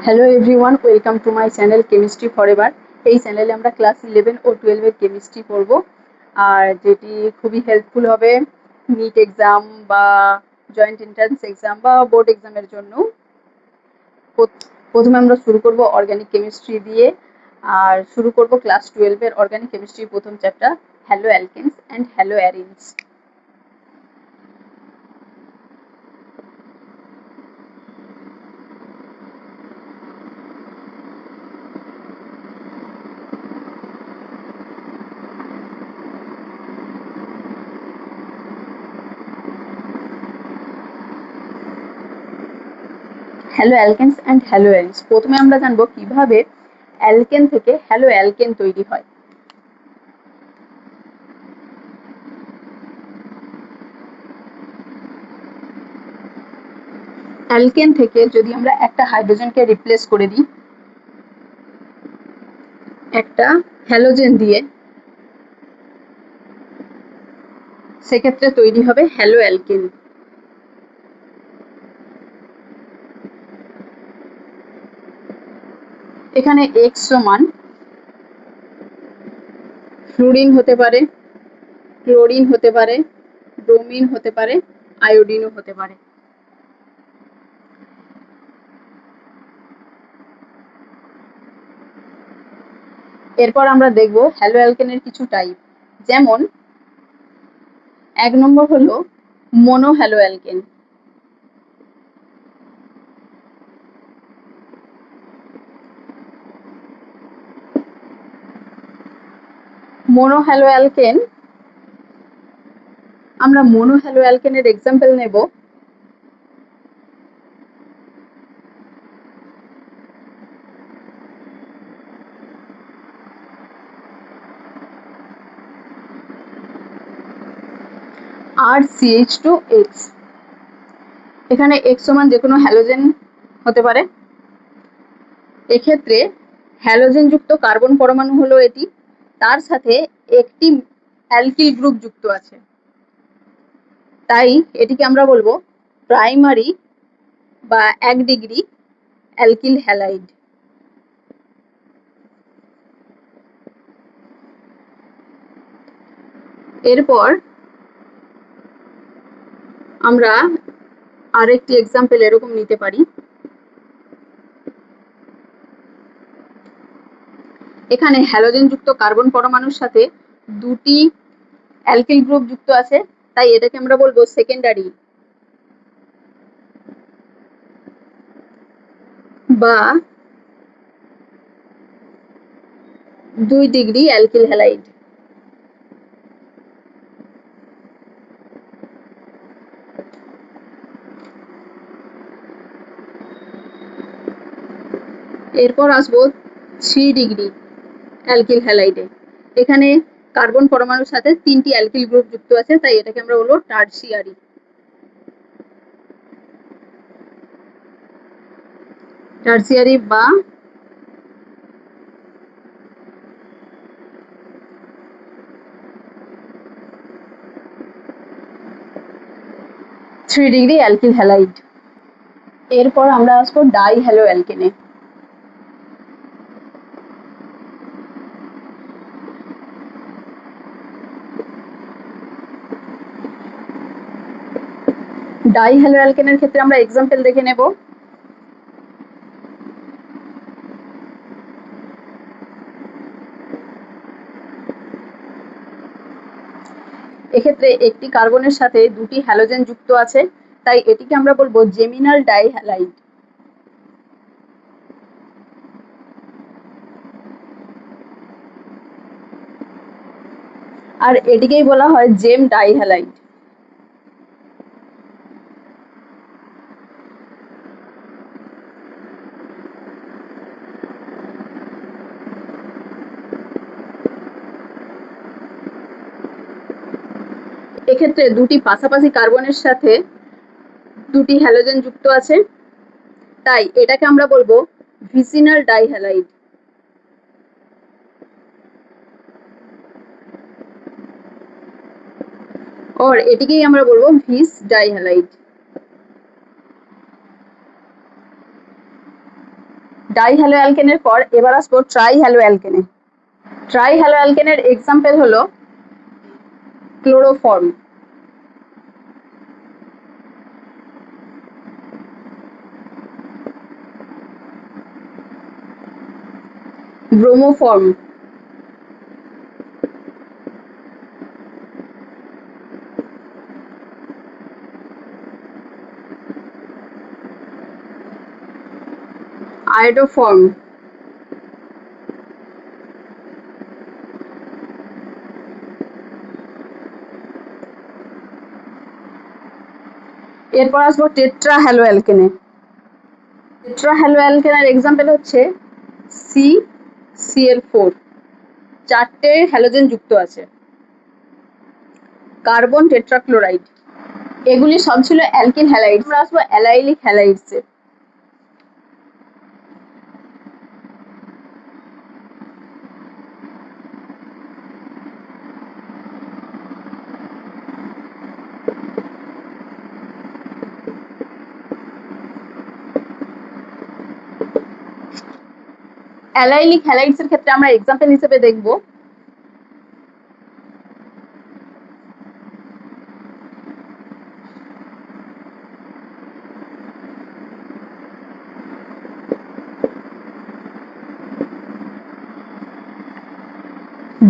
Hello everyone, welcome to my channel chemistry forever. এই চ্যানেলে আমরা ক্লাস 11 ও 12 এর কেমিস্ট্রি পড়ব, আর যেটি খুবই হেল্পফুল হবে নিট এক্সাম বা জয়েন্ট এন্ট্রান্স এক্সাম বা বোর্ড এক্সামের জন্য। প্রথমে আমরা শুরু করব অর্গানিক কেমিস্ট্রি দিয়ে, আর শুরু করব ক্লাস 12 এর অর্গানিক কেমিস্ট্রির প্রথম chapter haloalkanes and haloarenes. Haloalkanes and haloarenes. প্রথমে আমরা জানবো কিভাবে অ্যালকেন থেকে হ্যালো অ্যালকেন তৈরি হয়। অ্যালকেন থেকে যদি আমরা একটা হাইড্রোজেনকে রিপ্লেস করে দিই একটা হ্যালোজেন দিয়ে, সেক্ষেত্রে তৈরি হবে হ্যালো অ্যালকেন। এখানে X সমান ফ্লুরিন হতে পারে, ক্লোরিন হতে পারে, ব্রোমিন হতে পারে, আয়োডিনও হতে পারে। এরপর আমরা দেখব হ্যালো অ্যালকেনের কিছু টাইপ। যেমন 1 নম্বর হলো mono hello alkane. Mono hello alkane, আমরা মোনো হ্যালো অ্যালকেনের এক্সাম্পল নেব RCH2X। এখানে X সমান যে কোনো হ্যালোজেন হতে পারে। এক্ষেত্রে হ্যালোজেন যুক্ত কার্বন পরমাণু হলো এটি, তার সাথে একটি অ্যালকিল গ্রুপ যুক্ত আছে, তাই এটিকে আমরা বলবো প্রাইমারি বা 1 ডিগ্রি অ্যালকিল হ্যালাইড। এরপর আমরা আরেকটি এক্সাম্পল এরকম নিতে পারি। এখানে হ্যালোজেন যুক্ত কার্বন পরমাণুর সাথে দুটি অ্যালকিল গ্রুপ যুক্ত আছে, তাই এটাকে আমরা বলবো সেকেন্ডারি বা 2 ডিগ্রি অ্যালকিল হ্যালাইড। এরপর আসবো 3 ডিগ্রি অ্যালকিল হ্যালাইডে। এখানে কার্বন পরমাণুর সাথে 3টি অ্যালকিল গ্রুপ যুক্ত আছে, তাই এটাকে আমরা বলবো টারসিয়ারি। টারসিয়ারি বা 3 ডিগ্রি অ্যালকিল হ্যালাইড। এরপর আমরা আসবো ডাই হ্যালো অ্যালকেনে। ডাই হ্যালো অ্যালকেনের ক্ষেত্রে আমরা এক্সাম্পল দেখে নেব। এক্ষেত্রে একটি কার্বনের সাথে দুটি হ্যালোজেন যুক্ত আছে, তাই এটিকে আমরা বলবো জেমিনাল ডাই হ্যালাইড। আর এটিকেই বলা হয় জেম ডাই হ্যালাইড। এক্ষেত্রে দুটি পাশাপাশি কার্বনের সাথে দুটি হ্যালোজেন যুক্ত আছে, তাই এটাকে আমরা বলবো ভিসিনাল ডাই হ্যালাইড। और এটিকেই আমরা বলবো ভিস ডাই হ্যালাইড। ডাই হ্যালো অ্যালকেনের পর এবার আসবো ট্রাই হ্যালো অ্যালকেনে। ট্রাই হ্যালো অ্যালকেনের এক্সাম্পল হলো ক্লোরোফর্ম, ব্রোমোফর্ম, আয়োডোফর্ম, এরপর আসবো টেট্রা হ্যালো অ্যালকেনে। টেট্রা হ্যালো অ্যালকেনের এক্সাম্পল হচ্ছে CCl4, 4টে হ্যালোজেন যুক্ত আছে। কার্বন টেট্রাক্লোরাইড, এগুলি সব ছিল অ্যালকিল হ্যালাইডস। আমরা আসবো অ্যালাইলিক হ্যালাইডসে। অ্যালাইলিক হ্যালাইডস এর ক্ষেত্রে আমরা এক্সাম্পল হিসেবে দেখব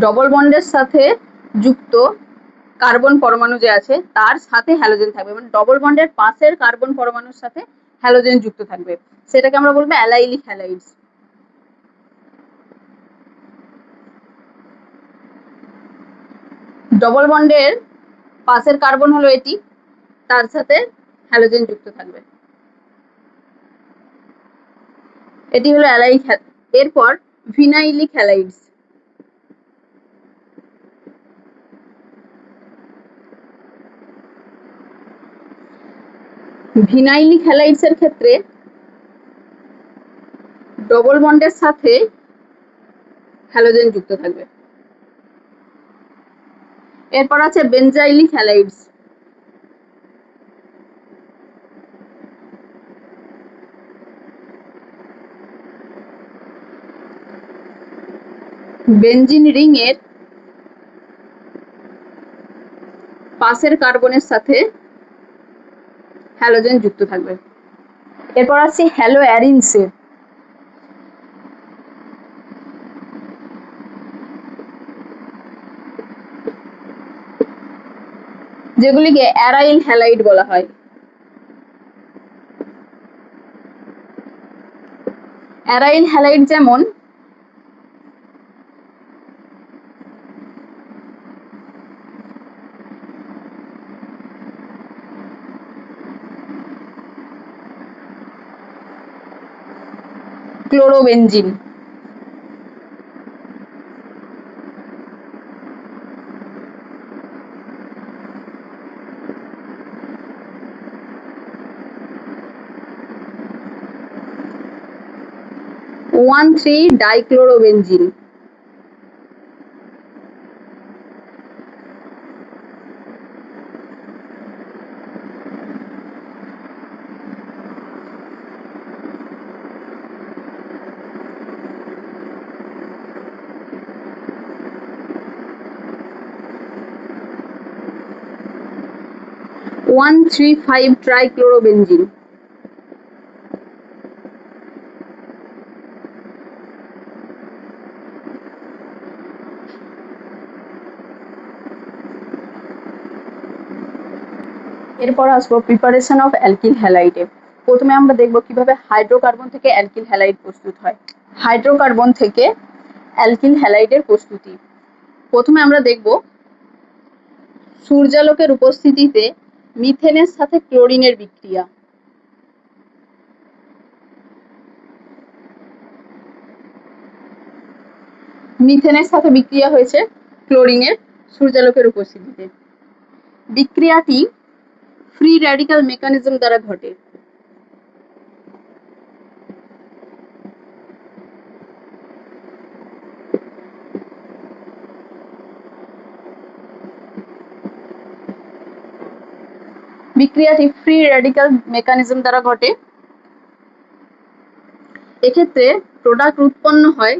ডবল বন্ডের সাথে যুক্ত কার্বন পরমাণু যে আছে তার সাথে হ্যালোজেন থাকবে, মানে ডবল বন্ডের পাশের কার্বন পরমাণুর সাথে হ্যালোজেন যুক্ত থাকবে, সেটাকে আমরা বলবো অ্যালাইলিক হ্যালাইডস। ডবল বন্ডের পাশের কার্বন হলো এটি, তার সাথে হ্যালোজেন যুক্ত থাকবে, এটি হলো অ্যালাইলিক। এরপর ভিনাইলিক হ্যালাইডস। ভিনাইলিক হ্যালাইডস এর ক্ষেত্রে ডবল বন্ডের সাথে হ্যালোজেন যুক্ত থাকবে। এরপর আছে বেনজাইলিক হ্যালাইডস। বেনজিন রিং এর পাশের কার্বনের সাথে হ্যালোজেন যুক্ত থাকবে। এরপর আছে হ্যালো অ্যারিনসে। যেগুলিকে অ্যারাইল হ্যালাইড বলা হয়। অ্যারাইল হ্যালাইড যেমন chlorobenzene, one three dichlorobenzene, one three five trichlorobenzene. এরপর আসবো প্রিপারেশন অফ অ্যালকিল হ্যালাইডে। প্রথমে আমরা দেখব কিভাবে হাইড্রোকার্বন থেকে অ্যালকিল হ্যালাইড প্রস্তুত হয়। হাইড্রোকার্বন থেকে অ্যালকিল হ্যালাইডের প্রস্তুতি। প্রথমে আমরা দেখব সূর্যালোকের উপস্থিতিতে মিথেনের সাথে ক্লোরিনের বিক্রিয়া। মিথেনের সাথে বিক্রিয়া হয়েছে ক্লোরিনের সূর্যালোকের উপস্থিতিতে। বিক্রিয়াটি ফ্রি র্যাডিক্যাল মেকানিজম দ্বারা ঘটে। বিক্রিয়াটি ফ্রি র্যাডিক্যাল মেকানিজম দ্বারা ঘটে। এক্ষেত্রে প্রোডাক্ট উৎপন্ন হয়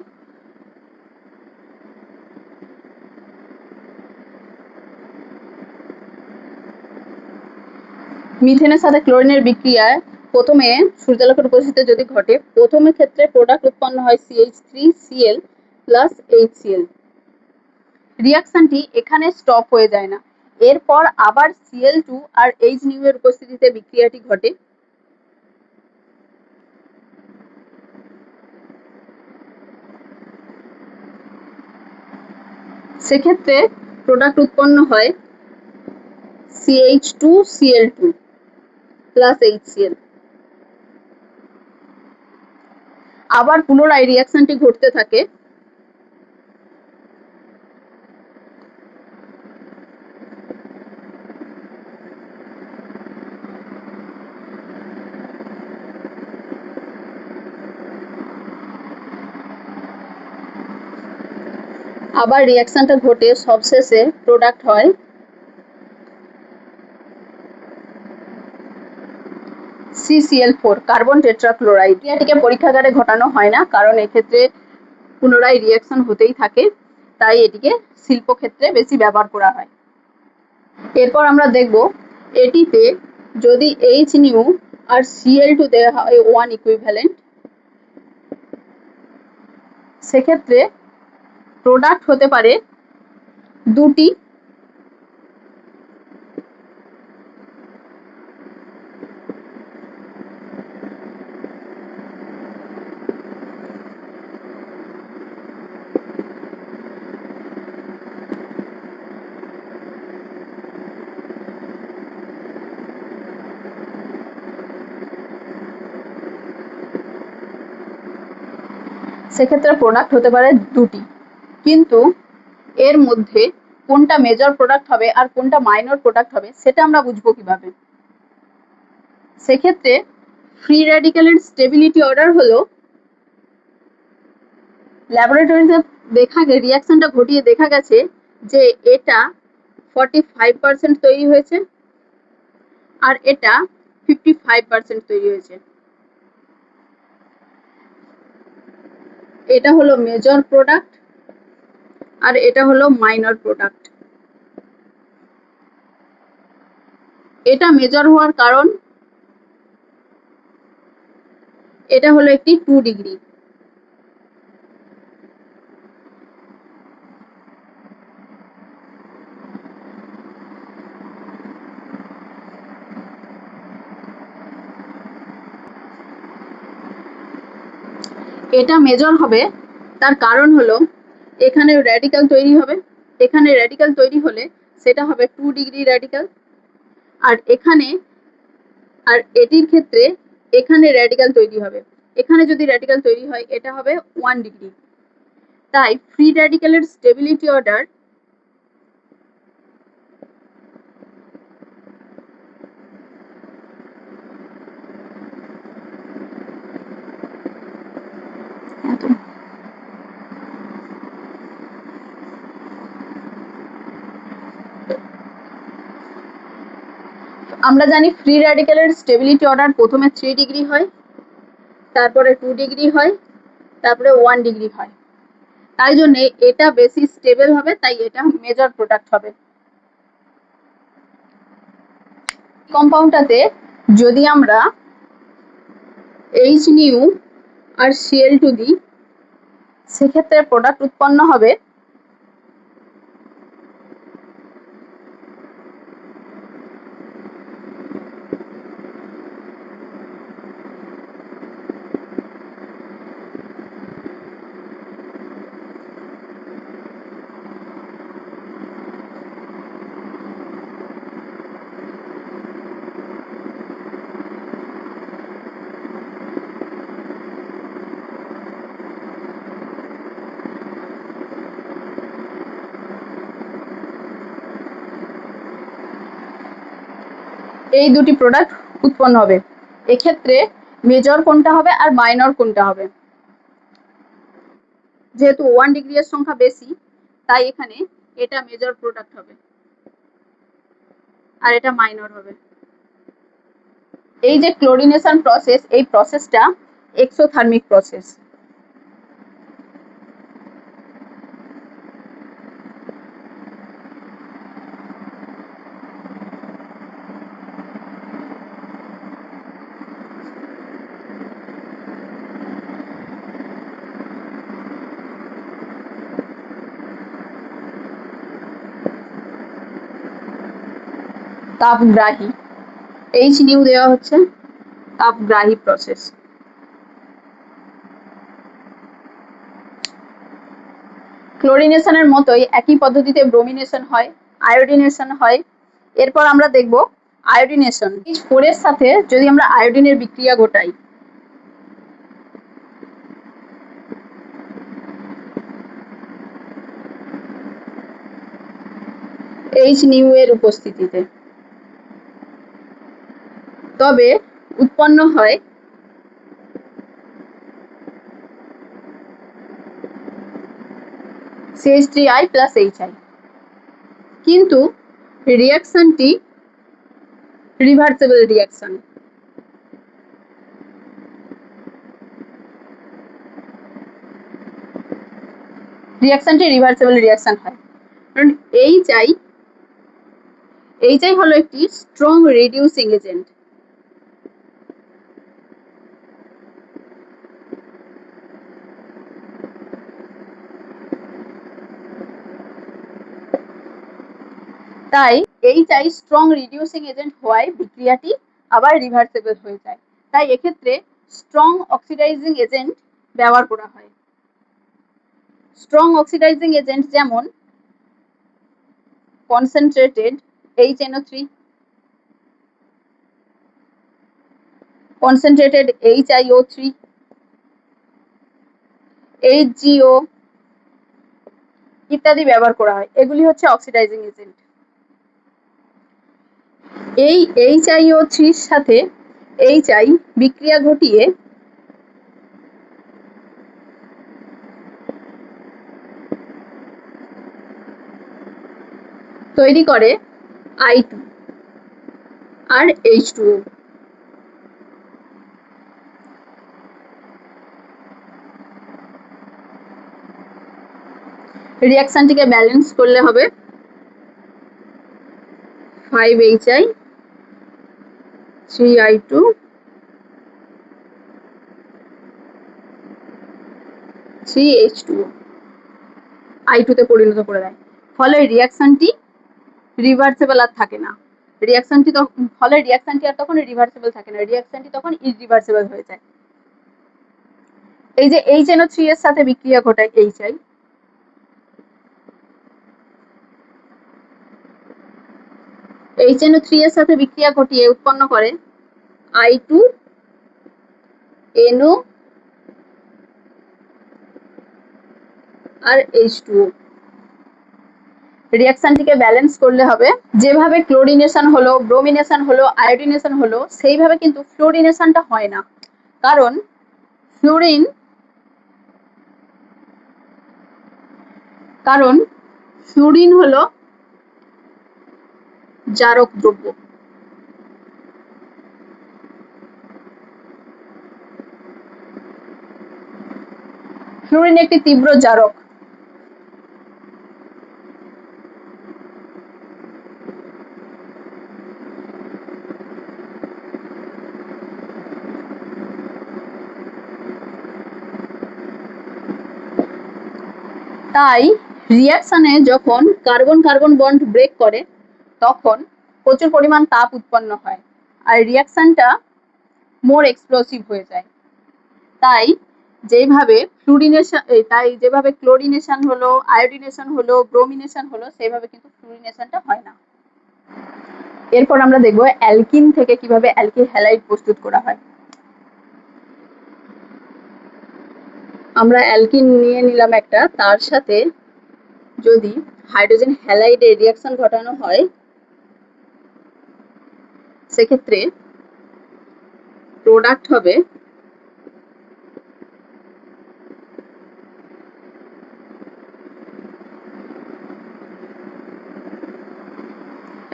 মিথেনের সাথে ক্লোরিনের বিক্রিয়ায় প্রথমে সূর্যালোকের উপস্থিতিতে যদি ঘটে, প্রথমে ক্ষেত্রে প্রোডাক্ট উৎপন্ন হয় CH3Cl প্লাস HCl। রিয়াকশনটি এখানে স্টপ হয়ে যায় না, এরপর আবার Cl2 আর H এর উপস্থিতিতে বিক্রিয়াটি ঘটে। সেক্ষেত্রে প্রোডাক্ট উৎপন্ন হয় CH2Cl2 প্লাস HCl। আবার পুনরায় রিয়াকশনটি ঘটতে থাকে। আবার রিয়াকশনটা ঘটে সবশেষে প্রোডাক্ট হয় CCl4 কার্বন টেট্রাক্লোরাইড। এটিকে পরীক্ষাগারে ঘটানো হয় না, কারণ এক্ষেত্রে পুনরায় রিয়াকশন হতেই থাকে, তাই এটিকে শিল্পক্ষেত্রে বেশি ব্যবহার করা হয়। এরপর আমরা দেখব এটিতে যদি HNu আর Cl2 দেওয়া হয় 1 ইকুইভ্যালেন্ট, সেক্ষেত্রে প্রোডাক্ট হতে পারে দুটি। সেক্ষেত্রে প্রোডাক্ট হতে পারে দুটি, কিন্তু এর মধ্যে কোনটা মেজর প্রোডাক্ট হবে আর কোনটা মাইনর প্রোডাক্ট হবে সেটা আমরা বুঝবো কিভাবে? সেক্ষেত্রে ফ্রি র্যাডিক্যালের স্টেবিলিটি অর্ডার হলো ল্যাবরেটরিতে রিয়াকশনটা ঘটিয়ে দেখা গেছে যে এটা 45% তৈরি হয়েছে আর এটা 55% তৈরি হয়েছে। এটা হলো মেজর প্রোডাক্ট আর এটা হলো মাইনর প্রোডাক্ট। এটা মেজর হওয়ার কারণ এটা হলো একটি 2 ডিগ্রি। এটা মেজর হবে তার কারণ হলো এখানে র্যাডিক্যাল তৈরি হবে, এখানে র্যাডিক্যাল তৈরি হলে সেটা হবে 2 ডিগ্রি র্যাডিক্যাল, আর এখানে আর এটির ক্ষেত্রে এখানে র্যাডিক্যাল তৈরি হবে, এখানে যদি র্যাডিক্যাল তৈরি হয় এটা হবে 1 ডিগ্রি। তাই ফ্রি র্যাডিক্যালের স্টেবিলিটি অর্ডার আমরা জানি ফ্রি র্যাডিক্যালের স্টেবিলিটি অর্ডার প্রথমে 3 ডিগ্রি হয়, তারপরে 2 ডিগ্রি হয়, তারপরে 1 ডিগ্রি হয়। তাই জন্য এটা বেশি স্টেবল হবে, তাই এটা মেজর প্রোডাক্ট হবে। কম্পাউন্ডটাতে যদি আমরা HNu আর Cl2 দিই, সেক্ষেত্রে প্রোডাক্ট উৎপন্ন হবে এই দুটি প্রোডাক্ট উৎপন্ন হবে। এক্ষেত্রে মেজর কোনটা হবে আর মাইনর কোনটা হবে? যেহেতু 1 ডিগ্রি এর সংখ্যা বেশি, তাই এখানে এটা মেজর প্রোডাক্ট হবে আর এটা মাইনর হবে। এই যে ক্লোরিনেশন প্রসেস, এই প্রসেসটা এক্সোথার্মিক প্রসেস। তাপগ্রাহী, এইচ নিউ দেওয়া হচ্ছে, তাপগ্রাহী প্রসেস। ক্লোরিনেশনের মতোই একই পদ্ধতিতে ব্রোমিনেশন হয়, আয়োডিনেশন হয়। এরপর আমরা দেখব আয়োডিনেশন। H4 এর সাথে যদি আমরা আয়োডিনের বিক্রিয়া ঘটাই, এইচ নিউ এর উপস্থিতিতে, তবে উৎপন্ন হয় CH3I প্লাস HI, কিন্তু রিয়াকশনটি রিভার্সিবল রিয়াকশন। রিয়াকশনটি রিভার্সিবল রিয়াকশন হয় কারণ HI হলো একটি স্ট্রং রিডিউসিং এজেন্ট। তাই HI স্ট্রং রিডিউসিং এজেন্ট হওয়ায় বিক্রিয়াটি আবার রিভার্সিবল হয়ে যায়। তাই এক্ষেত্রে স্ট্রং অক্সিডাইজিং এজেন্ট ব্যবহার করা হয়। স্ট্রং অক্সিডাইজিং এজেন্ট যেমন concentrated HNO3, concentrated HiO3, HGO ইত্যাদি ব্যবহার করা হয়। এগুলি হচ্ছে অক্সিডাইজিং এজেন্ট। এই HiO3 এর সাথে HI বিক্রিয়া ঘটিয়ে তৈরি করে I2 আর H2O। রিয়াকশনটিকে ব্যালেন্স করলে হবে 5HI 3I2 3H2O I2 তে পরিণত করে দেয়। ফলে রিয়াকশনটি রিভার্সিবল আর থাকে না। ফলে রিয়াকশনটি আর তখন রিভার্সিবল থাকে না, রিয়াকশনটি তখন ইরিভার্সিবল হয়ে যায়। এই যে HNO3 এর সাথে বিক্রিয়া ঘটায় HI, HNO3 এর সাথে বিক্রিয়া ঘটিয়ে উৎপন্ন করে I2NO আর H2O। রিয়াকশনটিকে ব্যালেন্স করলে হবে, যেভাবে ক্লোরিনেশন হলো, ব্রোমিনেশন হলো, আয়োডিনেশন হলো, সেইভাবে কিন্তু ফ্লোরিনেশনটা হয় না। কারণ ফ্লুরিন হলো জারক দ্রব্য। ফ্লুরিন একটি তীব্র জারক। তাই রিয়াকশনে যখন কার্বন কার্বন বন্ড ব্রেক করে তখন প্রচুর পরিমাণ তাপ উৎপন্ন হয় আর রিয়াকশনটা মোর এক্সপ্লোসিভ হয়ে যায়। তাই যেভাবে ক্লোরিনেশন হলো, আয়োডিনেশন হলো, ব্রোমিনেশন হলো, সেভাবে কিন্তু ফ্লুরিনেশনটা হয় না। এরপর আমরা দেখবো অ্যালকিন থেকে কিভাবে অ্যালকিল হ্যালাইড প্রস্তুত করা হয়। আমরা অ্যালকিন নিয়ে নিলাম একটা, তার সাথে যদি হাইড্রোজেন হ্যালাইডে রিয়াকশন ঘটানো হয় সেক্ষেত্রে প্রোডাক্ট হবে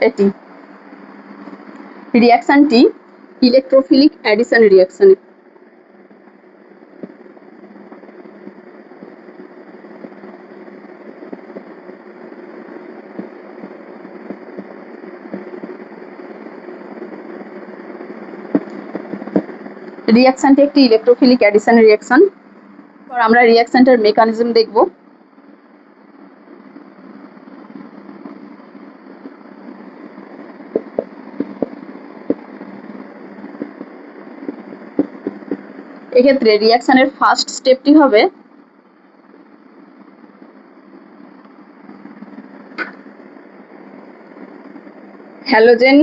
এটি। রিয়াকশনটি ইলেকট্রোফিলিক অ্যাডিশন রিয়াকশন। রিঅ্যাকশনটি একটি ইলেকট্রোফিলিক অ্যাডিশন রিঅ্যাকশন। এরপর আমরা রিঅ্যাকশনটার মেকানিজম দেখব। এক্ষেত্রে রিঅ্যাকশনের ফার্স্ট স্টেপটি হবে হ্যালোজেন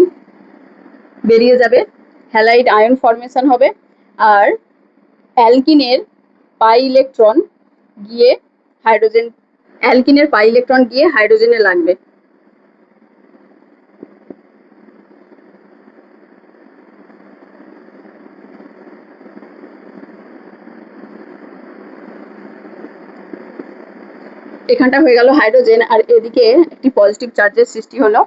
বেরিয়ে যাবে, হ্যালাইড আয়ন ফর্মেশন হবে, আর অ্যালকিনের পাই ইলেকট্রন গিয়ে হাইড্রোজেনে লাগবে। এখানটা হয়ে গেল হাইড্রোজেন, আর এদিকে একটি পজিটিভ চার্জের সৃষ্টি হলো,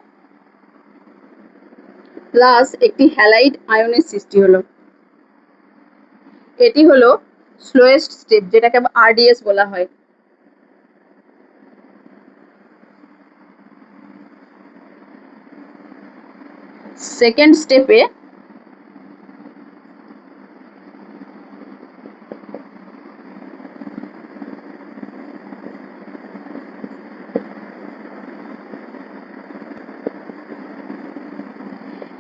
প্লাস একটি হ্যালাইড আয়নের সৃষ্টি হলো। এটি হলো স্লোয়েস্ট স্টেপ, যেটাকে আরডিএস বলা হয়। সেকেন্ড স্টেপে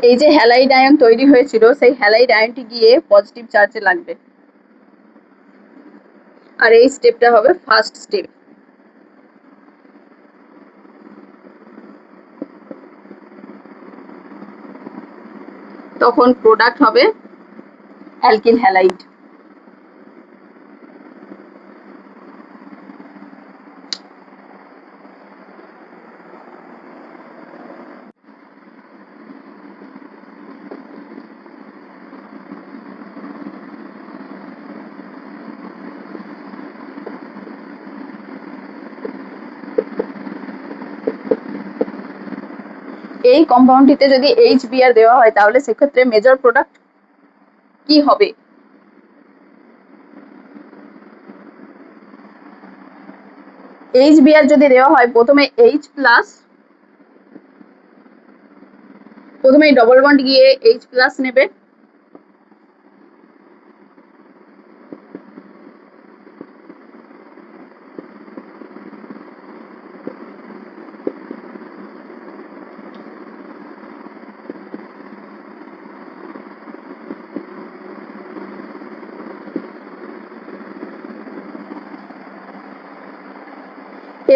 এই যে হ্যালাইড আয়ন তৈরি হয়েছিল, সেই হ্যালাইড আয়নটি গিয়ে পজিটিভ চার্জে লাগবে, আর এই স্টেপটা হবে ফার্স্ট স্টেপ। তখন প্রোডাক্ট হবে অ্যালকিল হ্যালাইড। এই কম্পাউন্ডটিতে যদি HBr দেওয়া হয়, তাহলে সেক্ষেত্রে মেজর প্রোডাক্ট কি হবে? HBr যদি দেওয়া হয়, প্রথমে ডবল বন্ড গিয়ে H+ নেবে,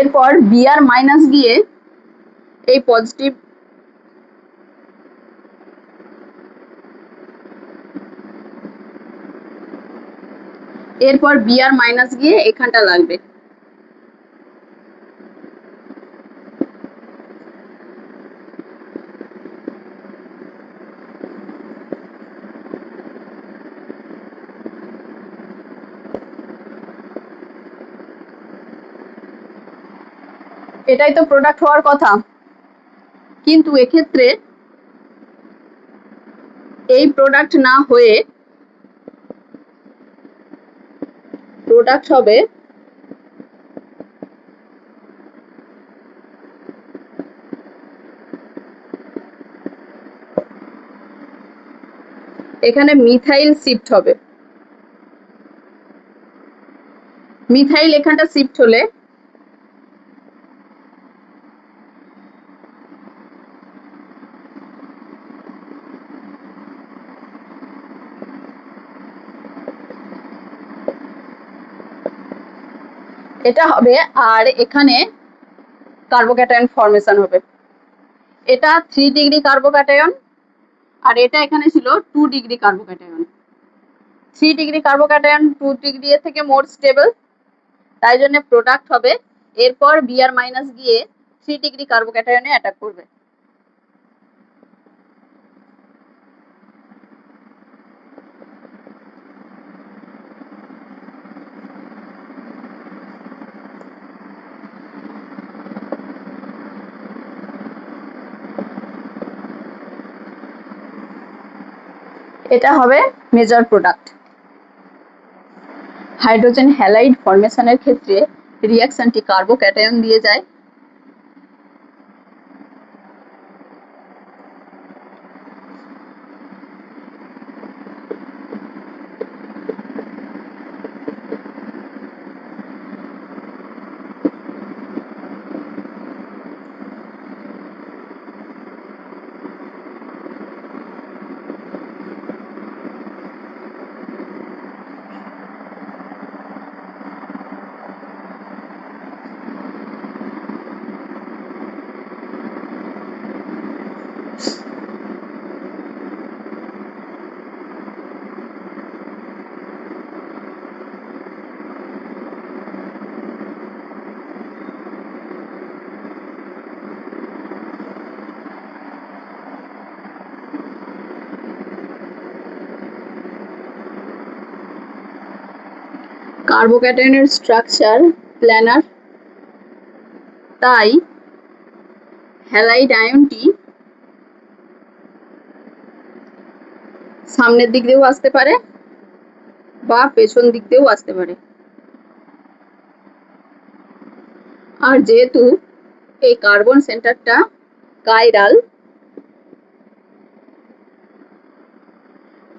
এরপর Br- গিয়ে এই পজিটিভ গিয়ে এখানটা লাগবে। এটাই তো প্রোডাক্ট হওয়ার কথা, কিন্তু এক্ষেত্রে এই প্রোডাক্ট না হয়ে প্রোডাক্ট হবে এখানে মিথাইল শিফট হবে। মিথাইল এখানটা শিফট হলে এটা হবে, আর এখানে কার্বোক্যাটায়ন ফর্মেশন হবে। এটা 3 ডিগ্রি কার্বোক্যাটায়ন, আর এটা এখানে ছিল 2 degree carbocation. 3 degree carbocation 2 degree এর থেকে মোর স্টেবল, তাই জন্য প্রোডাক্ট হবে। এরপর Br- গিয়ে 3 ডিগ্রি কার্বোক্যাটায়নে অ্যাটাক করবে। এটা হবে মেজর প্রোডাক্ট। হাইড্রোজেন হ্যালাইড ফর্মেশনের ক্ষেত্রে রিঅ্যাকশনটি কার্বোক্যাটায়ন দিয়ে যায়। কার্বোক্যাটায়নের স্ট্রাকচার প্ল্যানার, তাই হ্যালাইড আয়নটি সামনের দিক দিয়েও আসতে পারে বা পেছন দিক দিয়েও আসতে পারে। আর যেহেতু এই কার্বন সেন্টারটা কাইরাল,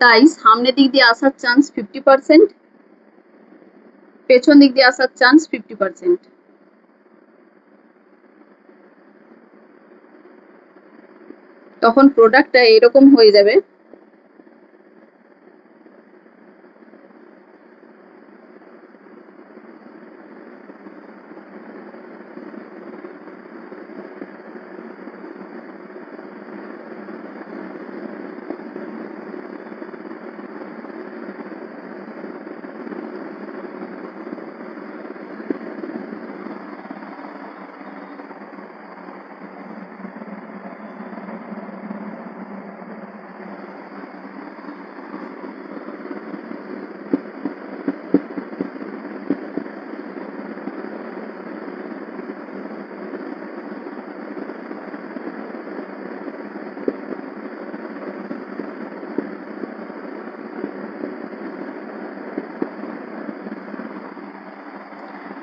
তাই সামনের দিক দিয়ে আসার চান্স 50%, পেছন দিক দিয়ে আসার চান্স 50%। তখন প্রোডাক্টটা এরকম হয়ে যাবে।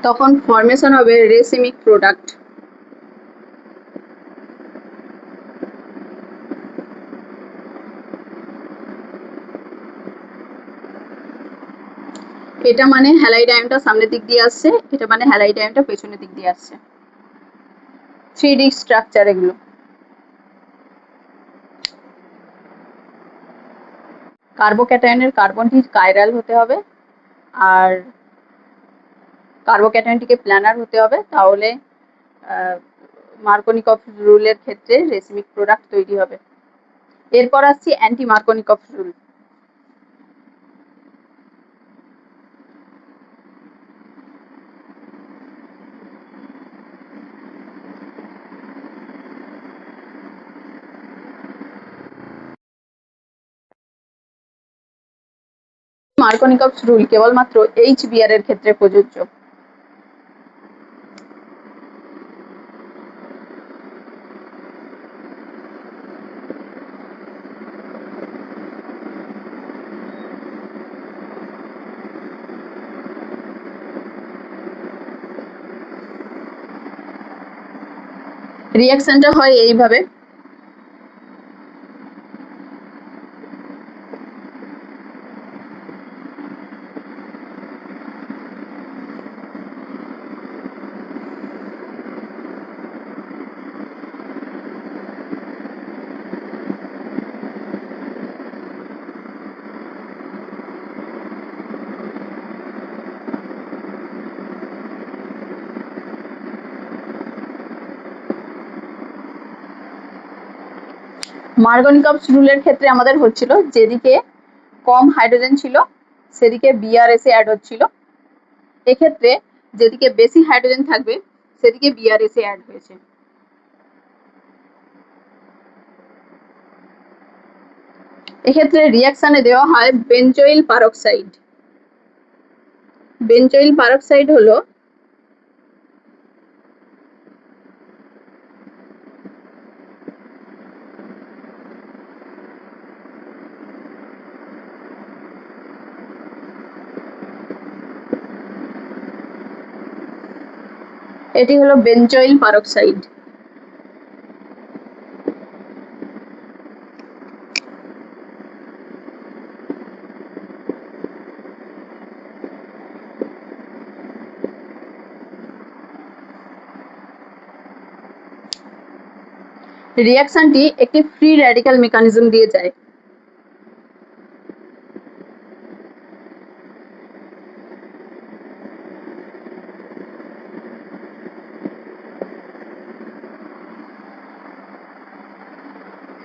তখন ফর্মেশন হবে রেসিমিক প্রোডাক্ট। এটা মানে হ্যালাইড আয়নটা সামনের দিক দিয়ে আসছে, এটা মানে হ্যালাইড আয়নটা পেছনের দিক দিয়ে আসছে। 3D স্ট্রাকচার এগুলো। কার্বোক্যাটায়নের কার্বনটি কাইরাল হতে হবে আর কার্বোক্যাটায়নটিকে প্ল্যানার হতে হবে, তাহলে মার্কনিকভ রুলের ক্ষেত্রে রেসিমিক প্রোডাক্ট তৈরি হবে। এরপর আসছি anti Markovnikov rule. Markovnikov rule কেবলমাত্র HBr এর ক্ষেত্রে প্রযোজ্য। রিঅ্যাকশনটা হয় এইভাবে। মার্কনিকভ রুলের ক্ষেত্রে আমাদের হচ্ছিল যেদিকে কম হাইড্রোজেন ছিল সেদিকে Br এসে অ্যাড হচ্ছিল, এক্ষেত্রে যেদিকে বেশি হাইড্রোজেন থাকবে সেদিকে Br এসে অ্যাড হয়েছে। এক্ষেত্রে রিঅ্যাকশনে দেওয়া হয় বেনজোইল পারক্সাইড। বেনজোইল পারক্সাইড হলো এটি হলো বেনজোইল পারক্সাইড। রিঅ্যাকশনটি একটি ফ্রি র্যাডিক্যাল মেকানিজম দিয়ে যায়।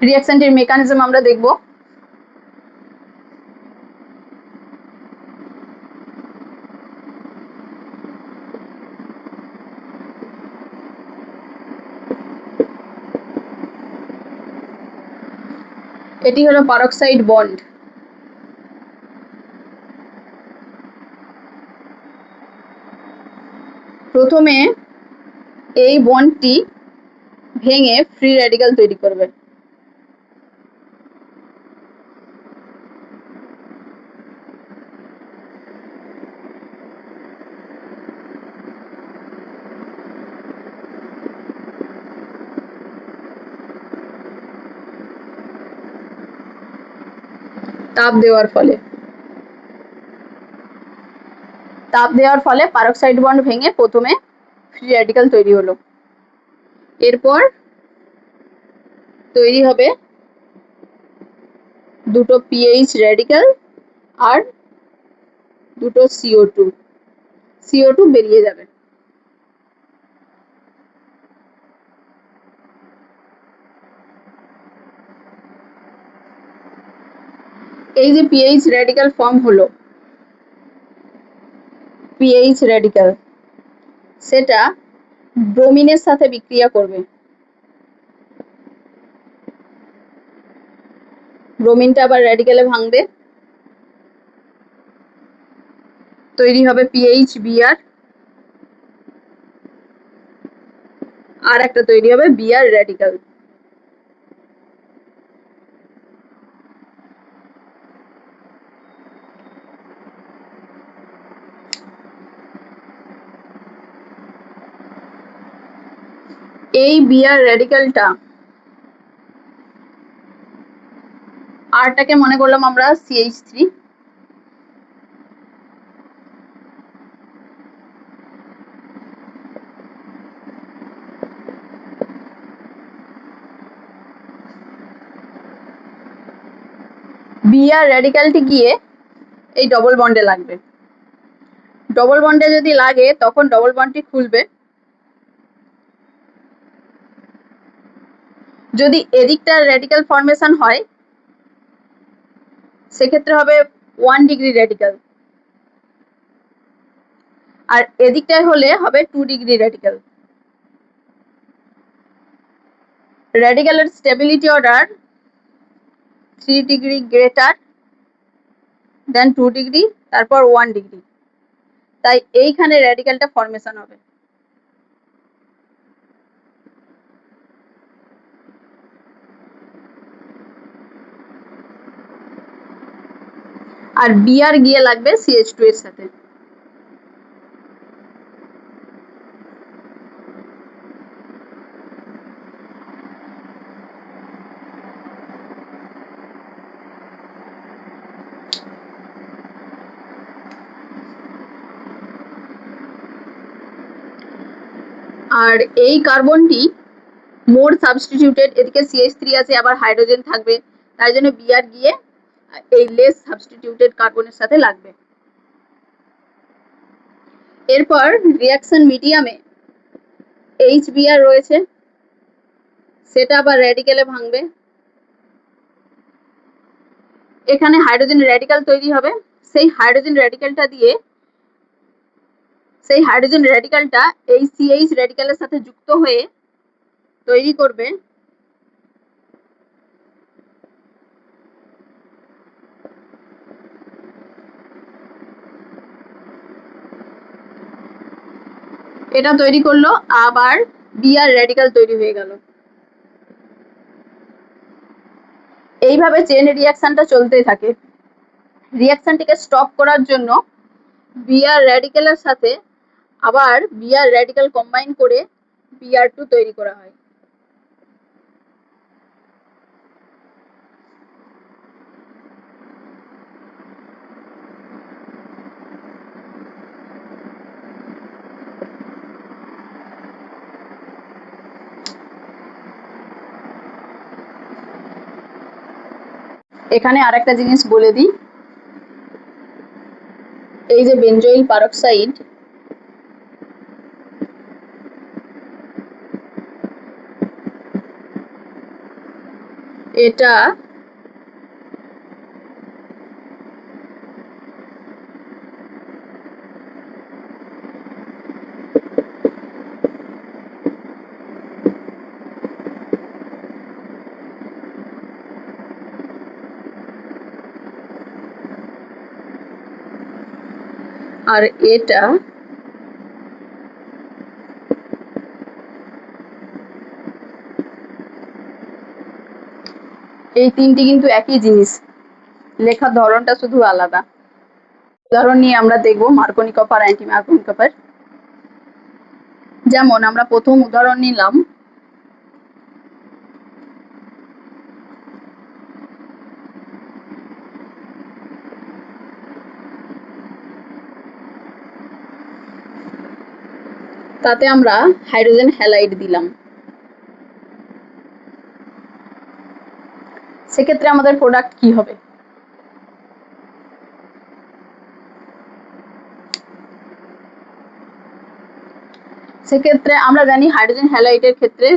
রিঅ্যাকশনটির মেকানিজম আমরা দেখব। এটি হলো পারক্সাইড বন্ড। প্রথমে এই বন্ডটি ভেঙে ফ্রি রেডিক্যাল তৈরি করবে। তাপ দেওয়ার ফলে পারক্সাইড বন্ড ভেঙে প্রথমে ফ্রি রেডিক্যাল তৈরি হলো। এরপর তৈরি হবে দুটো পিএইচ রেডিক্যাল আর দুটো CO2 বেরিয়ে যাবে। এই যে পিএইচ রেডিক্যাল ফর্ম হলো, পিএইচ রেডিক্যাল সেটা ব্রোমিনের সাথে বিক্রিয়া করবে। ব্রোমিনটা আবার রেডিক্যালে ভাঙবে, তৈরি হবে PHBr, আর একটা তৈরি হবে Br রেডিক্যাল। এই Br রেডিক্যালটা আরটাকে মনে করলাম আমরা CH3, Br রেডিক্যালটি গিয়ে এই ডবল বন্ডে লাগবে। ডবল বন্ডে যদি লাগে তখন ডবল বন্ডটি খুলবে। যদি এদিকটার রেডিক্যাল ফর্মেশন হয় সেক্ষেত্রে হবে 1 ডিগ্রি রেডিক্যাল, আর এদিকটায় হলে হবে 2 ডিগ্রি রেডিক্যাল। রেডিক্যালের stability order 3 degree greater than 2 degree, তারপর 1 ডিগ্রি, তাই এইখানে রেডিক্যালটা ফর্মেশন হবে। আর Br গিয়ে লাগবে CH2 এর সাথে। আর এই কার্বনটি মোর সাবস্টিটিউটেড, এদিকে CH3 আছে আবার হাইড্রোজেন থাকবে, তাই জন্য Br গিয়ে এই লেস সাবস্টিটিউটেড কার্বনের সাথে লাগবে। এরপর রিঅ্যাকশন মিডিয়ামে HBr রয়েছে, সেটা আবার রেডিক্যালে ভাঙবে। এখানে হাইড্রোজেন রেডিক্যাল তৈরি হবে, সেই হাইড্রোজেন রেডিক্যালটা এই CH রেডিক্যালের সাথে যুক্ত হয়ে তৈরি করবে এটা তৈরি করলো, আবার Br রেডিক্যাল তৈরি হয়ে গেল। এইভাবে চেন রিঅ্যাকশনটা চলতেই থাকে। রিঅ্যাকশনটিকে স্টপ করার জন্য Br রেডিক্যালের সাথে আবার Br রেডিক্যাল কম্বাইন করে Br2 তৈরি করা হয়। এখানে আরেকটা জিনিস বলে দিই, এই যে বেনজোইল পারক্সাইড, এটা আর এটা এই তিনটি কিন্তু একই জিনিস, লেখার ধরনটা শুধু আলাদা। উদাহরণ নিয়ে আমরা দেখব Marconi copper, anti Marconi copper. যেমন আমরা প্রথম উদাহরণ নিলাম তাতে আমরা হাইড্রোজেন হ্যালাইড দিলাম। সেক্ষেত্রে আমাদের প্রোডাক্ট কি হবে? সেক্ষেত্রে আমরা জানি হাইড্রোজেন হ্যালাইডের ক্ষেত্রে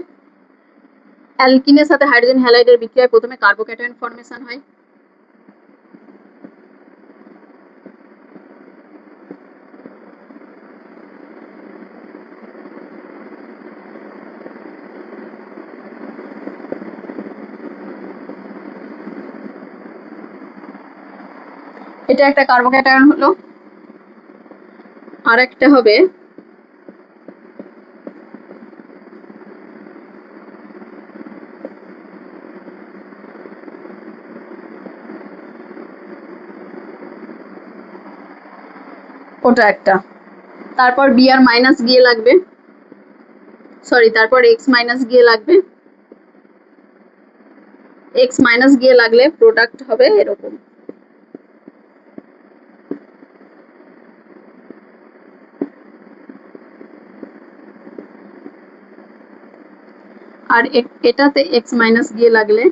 অ্যালকিনের সাথে হাইড্রোজেন হ্যালাইডের বিক্রিয়ায় প্রথমে কার্বোক্যাটায়ন ফর্মেশন হয়। এটা একটা কার্বোক্যাটায়ন হলো। আর একটা হবে ওটা একটা, তারপর বিআর মাইনাস গিয়ে লাগবে, সরি তারপর এক্স মাইনাস গিয়ে লাগবে। এক্স মাইনাস গিয়ে লাগলে প্রোডাক্ট হবে এরকম। আর এটাতে এক্স মাইনাস গিয়ে লাগলে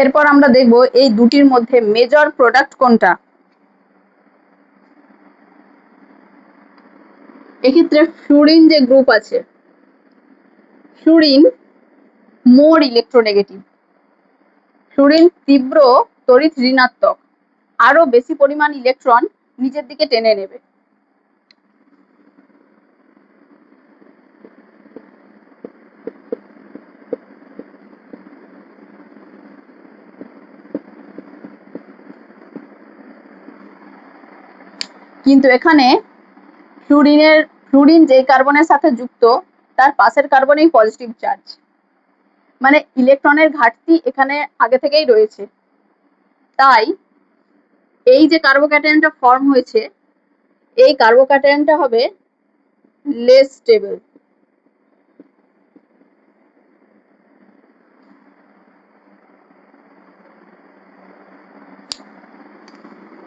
এরপর আমরা দেখব এই দুটির মধ্যে মেজর প্রোডাক্ট কোনটা। এক্ষেত্রে ফ্লুরিন যে গ্রুপ আছে, ফ্লুরিন মোর ইলেকট্রোনেগেটিভ, ফ্লুরিন তীব্র তড়িৎ ঋণাত্মক, আরো বেশি পরিমাণ ইলেকট্রন নিচের দিকে টেনে নেবে। কিন্তু এখানে ফ্লুরিন যে কার্বনের সাথে যুক্ত তার পাশের কার্বনেই পজিটিভ চার্জ, মানে ইলেকট্রনের ঘাটতি এখানে আগে থেকেই রয়েছে। তাই এই যে কার্বোক্যাটায়নটা ফর্ম হয়েছে, এই কার্বোক্যাটায়নটা হবে লেস স্টেবল।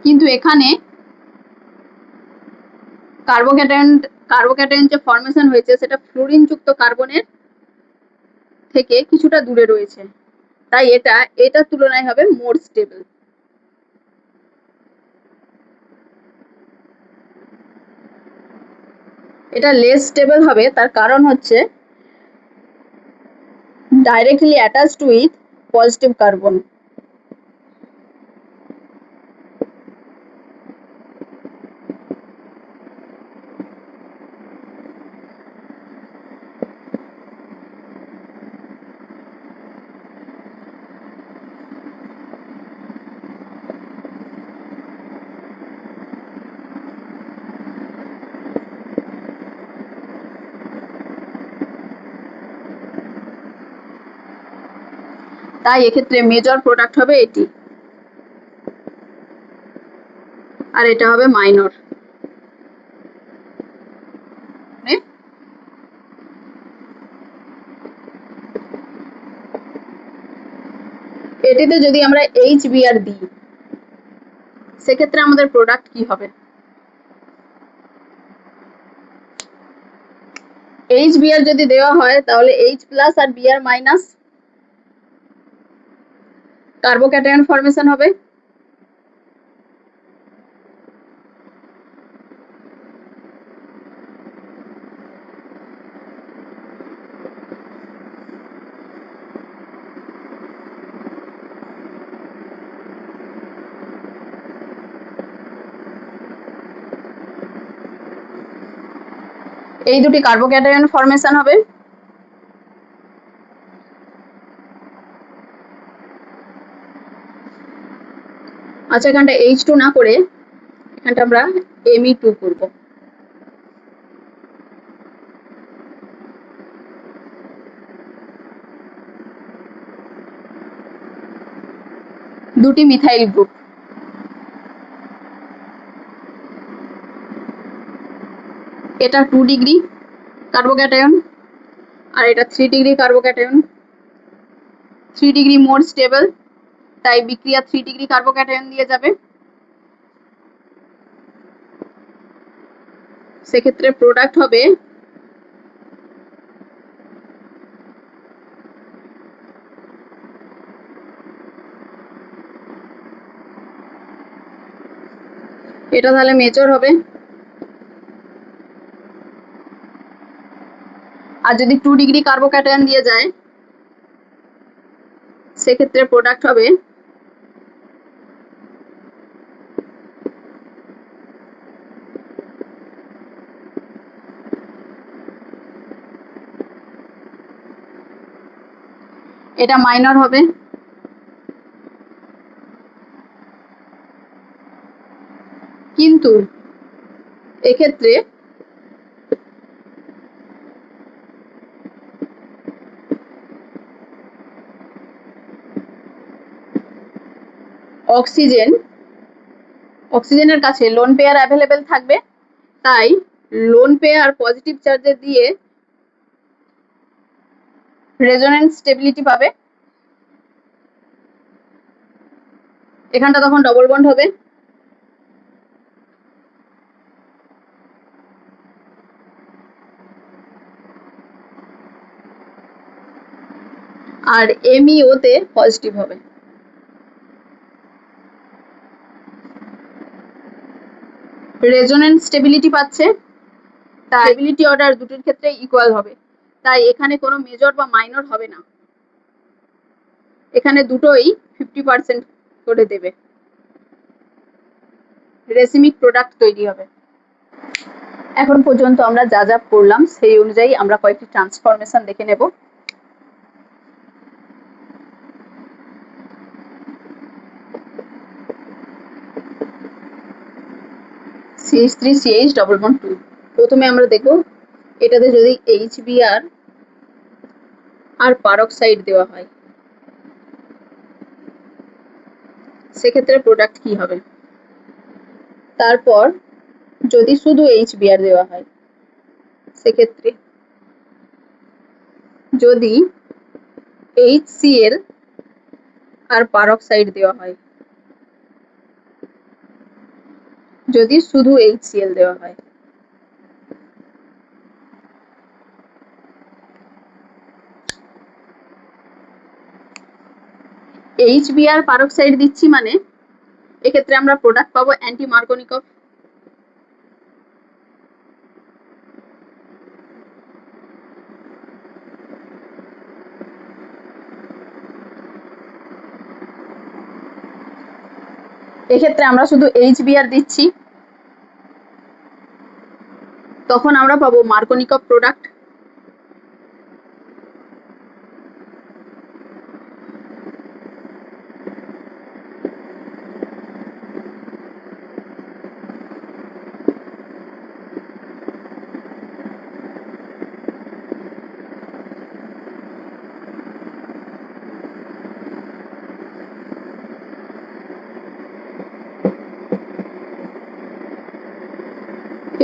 কিন্তু এখানে কার্বোক্যাটায়ন যে ফর্মেশন হয়েছে সেটা ফ্লুরিন যুক্ত কার্বনের থেকে কিছুটা দূরে রয়েছে, তাই এটার তুলনায় হবে মোর স্টেবল। এটা লেস স্টেবল হবে, তার কারণ হচ্ছে directly attached with positive carbon. তাই এক্ষেত্রে মেজর প্রোডাক্ট হবে এটি, আর এটা হবে মাইনর। এটিতে যদি আমরা HBr দিই সেক্ষেত্রে আমাদের প্রোডাক্ট কি হবে? HBr যদি দেওয়া হয় তাহলে H প্লাস আর Br মাইনাস কার্বোক্যাটায়ন ফর্মেশন হবে। এই দুটি কার্বোক্যাটায়ন ফর্মেশন হবে। আচ্ছা, এখানটা H2 না করে এখানটা আমরা Me2 করব। দুটি মিথাইল গ্রুপ, এটা 2 ডিগ্রি কার্বোক্যাটায়ন আর এটা 3 ডিগ্রি কার্বোক্যাটায়ন। 3 ডিগ্রি মোর স্টেবল, তাই বিক্রিয়া 3 ডিগ্রি কার্বোক্যাটায়ন দিয়ে যাবে। সেক্ষেত্রে প্রোডাক্ট হবে এটা, তাহলে মেজর হবে। আর যদি 2 ডিগ্রি কার্বোক্যাটায়ন দিয়ে যায় সেক্ষেত্রে প্রোডাক্ট হবে এটা মাইনর হবে। কিন্তু এক্ষেত্রে অক্সিজেনের কাছে লোন পেয়ার অ্যাভেলেবেল থাকবে, তাই লোন পেয়ার পজিটিভ চার্জে দিয়ে রেজোন্যান্স স্টেবিলিটি পাবে। এখানটা তখন ডবল বন্ড হবে। আর MEO তে পজিটিভ হবে। রেজোন্যান্স স্টেবিলিটি পাচ্ছে, তাই স্টেবিলিটি অর্ডার দুটোর ক্ষেত্রে ইকুয়াল হবে, তাই এখানে কোনো মেজর বা মাইনর হবে না, এখানে দুটোই 50% করে দেবে। রেসিমিক প্রোডাক্ট তৈরি হবে। এখন পর্যন্ত আমরা যা যা পড়লাম সেই অনুযায়ী আমরা কয়েকটি ট্রান্সফরমেশন দেখে নেব। CH3CH double bond 2। প্রথমে আমরা দেখব এটাতে যদি HBr আর পারক্সাইড দেওয়া হয় সেক্ষেত্রে প্রোডাক্ট কি হবে। তারপর যদি শুধু HBr দেওয়া হয় সেক্ষেত্রে, যদি HCl আর পারক্সাইড দেওয়া হয়, যদি শুধু HCl দেওয়া হয়, HBr পারক্সাইড দিচ্ছি মানে এক্ষেত্রে আমরা প্রোডাক্ট পাবো অ্যান্টি মার্কোনিকভ। এক্ষেত্রে আমরা শুধু HBr দিচ্ছি, তখন আমরা পাবো মার্কোনিকভ প্রোডাক্ট।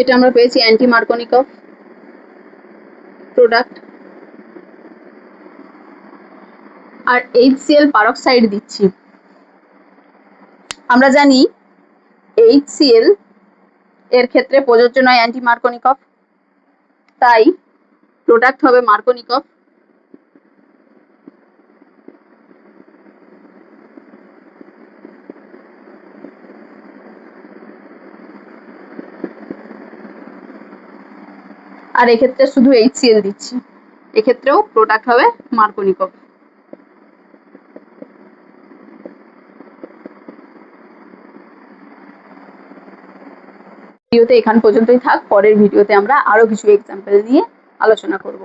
এটা আমরা পেয়েছি অ্যান্টি মার্কোনিকভ প্রোডাক্ট। আর HCl পারক্সাইড দিচ্ছি, আমরা জানি HCl এর ক্ষেত্রে প্রযোজ্য নয় অ্যান্টি মার্কোনিকভ, তাই প্রোডাক্ট হবে মার্কোনিকভ। আর এক্ষেত্রে শুধু HCl দিচ্ছি, এক্ষেত্রেও প্রোডাক্ট হবে মার্কোনিকভ। ভিডিওতে এখান পর্যন্তই থাক, পরের ভিডিওতে আমরা আরো কিছু এক্সাম্পল নিয়ে আলোচনা করব।